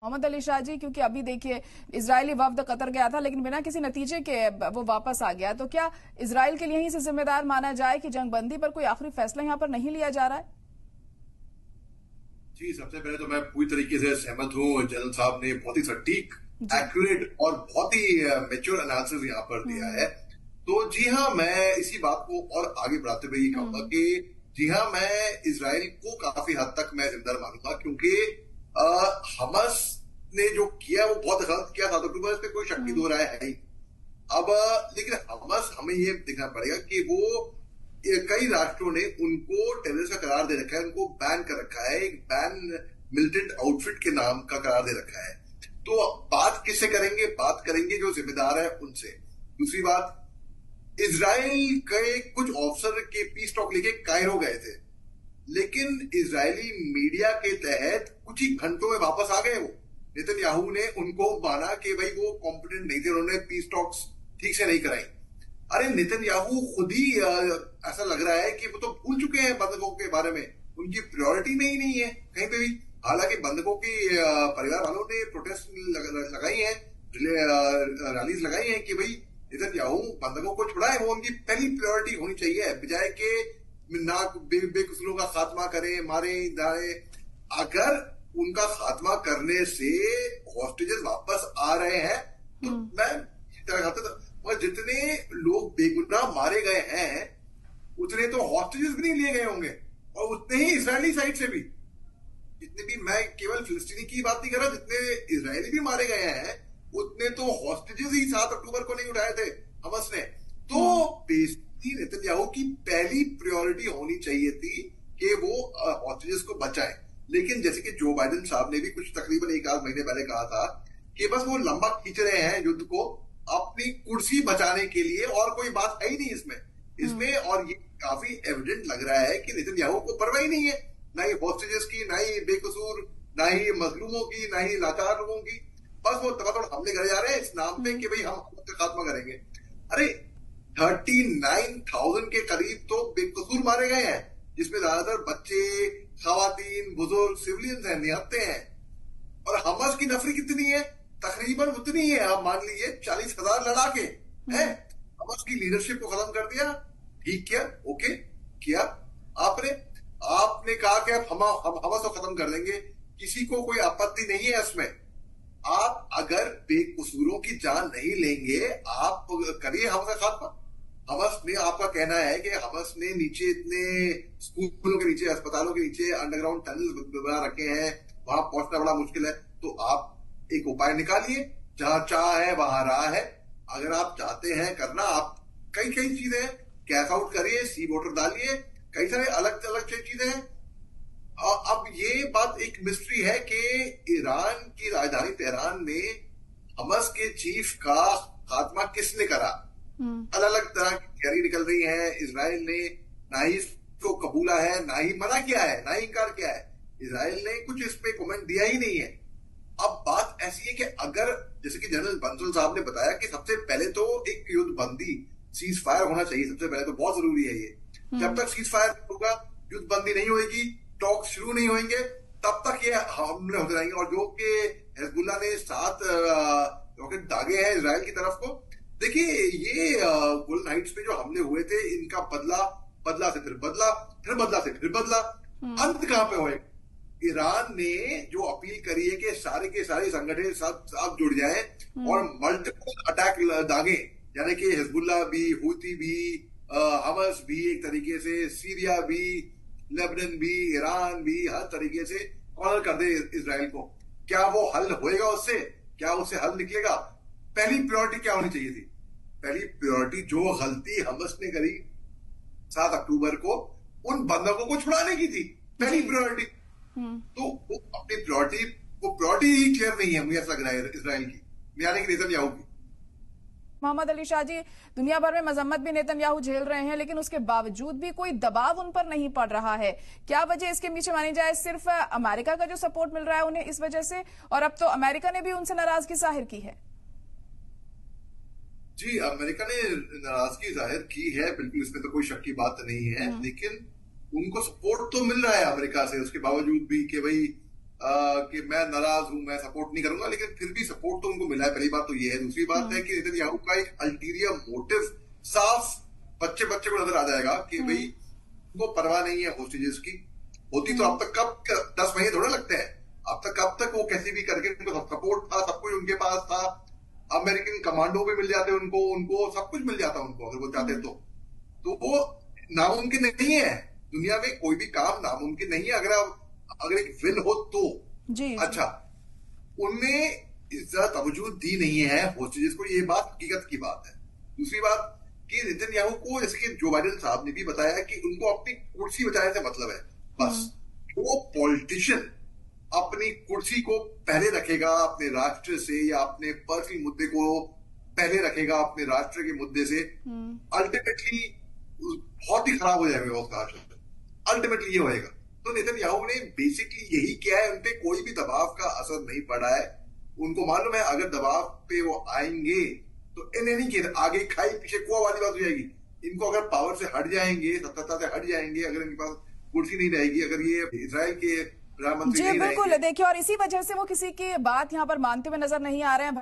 मोहम्मद अली शाह जी, क्योंकि अभी देखिए इजरायली वफ्द कतर गया था लेकिन बिना किसी नतीजे के वो वापस आ गया, तो क्या इजराइल के लिए ही से जिम्मेदार माना जाए कि जंग बंदी पर कोई आखिरी फैसला यहाँ पर नहीं लिया जा रहा है? जी, सबसे पहले तो मैं पूरी तरीके से सहमत हूँ। जनरल साहब ने बहुत ही सटीक, एक्यूरेट और बहुत ही मेच्योर एनालिसिस यहाँ पर दिया है। तो जी हाँ, मैं इसी बात को और आगे बढ़ाते हुए ये कहूंगा कि जी हाँ, मैं इजराइल को काफी हद तक मैं जिम्मेदार मानूंगा, क्योंकि हमास ने जो किया वो बहुत गलत किया था, तो इस पे कोई शक की दो राय है ही। अब लेकिन हमास, हमें ये देखना पड़ेगा कि वो कई राष्ट्रों ने उनको टेररिस्ट का करार दे रखा है, उनको बैन कर रखा है, एक बैन मिलिटेंट आउटफिट के नाम का करार दे रखा है। तो बात किससे करेंगे? बात करेंगे जो जिम्मेदार है उनसे। दूसरी बात, इजराइल के कुछ ऑफिसर के पीस टॉक लेके कायरो गए थे, लेकिन इजरायली मीडिया के तहत कुछ ही घंटों में वापस आ गए। वो नेतन्याहू ने उनको माना कि भाई वो कॉम्पिटेंट नहीं थे, उन्होंने पीस टॉक्स ठीक से नहीं कराई। अरे नेतन्याहू खुद ही ऐसा लग रहा है कि वो तो भूल चुके हैं बंधकों के बारे में, उनकी प्रायोरिटी में ही नहीं है कहीं पे भी। हालांकि बंधकों की परिवार वालों ने प्रोटेस्ट लगाई है, रैलीज लगाई है कि भाई नेतन्याहू बंधकों को छुड़ाए, वो उनकी पहली प्रायोरिटी होनी चाहिए, बजाय के बेकसूरों का खात्मा करें, मारे दाए। अगर उनका खात्मा करने से हॉस्टेजेस वापस आ रहे हैं तो मैं जितने लोग बेगुनाह मारे गए हैं उतने तो हॉस्टेजेस भी नहीं लिए गए होंगे, और उतने ही इजरायली साइड से भी, जितने भी, मैं केवल फिलिस्तीनी की बात नहीं कर रहा, जितने इजरायली भी मारे गए हैं उतने तो हॉस्टेजेस ही 7 अक्टूबर को नहीं उठाए थे हमास ने। तो बेसिकली नेतन्याहू की पहली प्रायोरिटी होनी चाहिए थी कि वो हॉस्टेजेस को बचाएं। लेकिन जैसे कि जो बाइडेन साहब ने भी कुछ तकरीबन 1 महीने पहले कहा था कि बस वो लंबा खींच रहे हैं युद्ध को अपनी कुर्सी बचाने के लिए, और कोई बात है ही नहीं इसमें। और ये काफी एविडेंट लग रहा है कि नेतन्याहू को परवाह ही नहीं है, ना ही हॉस्टेजेस की, ना ही बेकसूर, ना ही मजलूमों की, ना ही लाचार लोगों की। बस वो तबादड़ हमले करे जा रहे हैं इस नाम पे कि भाई हम उसका खात्मा करेंगे। अरे 39,000 के करीब तो बेकसूर मारे गए हैं, जिसमें ज्यादातर बच्चे, खवातीन, बुजुर्ग, सिविलियंस हैं, निहत्ते हैं। और हमास की नफरी कितनी है? तकरीबन उतनी है। आप मान लीजिए 40,000 लड़ाके हैं। हमास की लीडरशिप को खत्म कर दिया, ठीक किया, ओके किया आपने कहा कि हम हमास को खत्म कर देंगे, किसी को कोई आपत्ति नहीं है इसमें। आप अगर बेकसूरों की जान नहीं लेंगे, आप करिए हमास का खात्मा। हमास ने, आपका कहना है कि हमास ने नीचे इतने स्कूलों के नीचे, अस्पतालों के नीचे अंडरग्राउंड टनल बना रखे हैं, वहां पहुंचना बड़ा मुश्किल है। तो आप एक उपाय निकालिए, जहां चाह है वहां राह है। अगर आप चाहते हैं करना, आप कई चीजें हैं, कैश आउट करिए, सी वोटर डालिए, कई सारे अलग अलग चीजें हैं। अब ये बात एक मिस्ट्री है कि ईरान की राजधानी तेहरान में हमास के चीफ का खात्मा किसने करा। अलग अलग तरह की थियरी निकल रही है। इजराइल ने ना ही इसको कबूला है, ना ही मना किया है, ना ही इनकार किया है। इजराइल ने कुछ इस पे कमेंट दिया ही नहीं है। अब बात ऐसी है कि अगर, जैसे कि जनरल बंसल साहब ने बताया कि सबसे पहले तो एक युद्ध बंदी, सीज फायर होना चाहिए, सबसे पहले तो बहुत जरूरी है ये। जब तक सीज फायर होगा, युद्ध बंदी नहीं होगी, टॉक शुरू नहीं होंगे, तब तक ये हमले होते रहेंगे। और जो कि हिजबुल्लाह ने 7 रॉकेट दागे हैं इजराइल की तरफ को, देखिए ये गोलन हाइट्स पे जो हमले हुए थे, इनका बदला से फिर बदला, फिर बदला से फिर बदला, अंत कहां पे होएगा? ईरान ने जो अपील करी है कि सारे के सारे संगठन सब जुड़ जाएं और मल्टीपल अटैक दागे, यानी कि हिजबुल्लाह भी, हूती भी, हमास भी, एक तरीके से सीरिया भी, लेबनान भी, ईरान भी, हर तरीके से कॉर्नर कर दे इजराइल को। क्या वो हल होएगा उससे? क्या उससे हल निकलेगा? पहली प्रायोरिटी क्या होनी चाहिए थी? पहली प्रायोरिटी, जो गलती हमास ने करी 7 अक्टूबर को, उन बंधकों को छुड़ाने की थी, पहली प्रायोरिटी। तो वो अपनी प्रायोरिटी ही क्लियर नहीं है, मुझे ऐसा लग रहा है इजराइल की, यानी कि नेतन्याहू की। मोहम्मद अली शाह जी, दुनिया भर में मजम्मत भी नेतन्याहू झेल रहे हैं, लेकिन उसके बावजूद भी कोई दबाव उन पर नहीं पड़ रहा है। क्या वजह इसके पीछे मानी जाए? सिर्फ अमेरिका का जो सपोर्ट मिल रहा है उन्हें, इस वजह से? और अब तो अमेरिका ने भी उनसे नाराजगी जाहिर की है। जी, अमेरिका ने नाराजगी जाहिर की है, बिल्कुल, इसमें तो कोई शक की बात नहीं है। लेकिन उनको सपोर्ट तो मिल रहा है अमेरिका से, उसके बावजूद भी कि भाई कि मैं नाराज हूं, मैं सपोर्ट नहीं करूंगा, लेकिन फिर भी सपोर्ट तो उनको मिला है। पहली बात तो ये है। दूसरी बात है कि नेतन्याहू का एक अल्टीरियर मोटिव साफ बच्चे बच्चे को नजर आ जाएगा कि भाई उनको परवाह नहीं है होस्टेजेस की। होती तो अब तक कब 10 महीने थोड़े लगते हैं। अब तक कब तक वो कैसे भी करके उनको सपोर्ट था, सब कुछ उनके पास था। अमेरिकन कमांडो भी मिल जाते उनको, उनको सब कुछ मिल जाता उनको अगर वो चाहते तो वो नामुमकिन नहीं है। दुनिया में कोई भी काम नामुमकिन नहीं है अगर एक विल हो तो। जी, अच्छा, उनने इज्जत तवज्जो दी नहीं है होस्टेजेस को, ये बात हकीकत की बात है। दूसरी बात कि नेतन्याहू को, जैसे कि जो बाइडेन साहब ने भी बताया, कि उनको अपनी कुर्सी बचाने से मतलब है बस। वो पॉलिटिशियन अपनी कुर्सी को पहले रखेगा अपने राष्ट्र से, या अपने पर्सनल मुद्दे को पहले रखेगा अपने राष्ट्र के मुद्दे से, अल्टीमेटली बहुत ही खराब हो जाएगा उसका राष्ट्र। अल्टीमेटली ये होएगा। तो नेतन्याहू ने बेसिकली यही किया है। उनपे कोई भी दबाव का असर नहीं पड़ा है। उनको मालूम है अगर दबाव पे वो आएंगे तो इन एनी केस आगे खाई पीछे कुआं वाली बात हो जाएगी। इनको अगर पावर से हट जाएंगे, सत्ता से हट जाएंगे, अगर इनके पास कुर्सी नहीं रहेगी, अगर ये इजराइल के प्रधानमंत्री जी नहीं बिल्कुल। रहेंगे। देखिए, और इसी वजह से वो किसी की बात यहाँ पर मानते हुए नजर नहीं आ रहे हैं।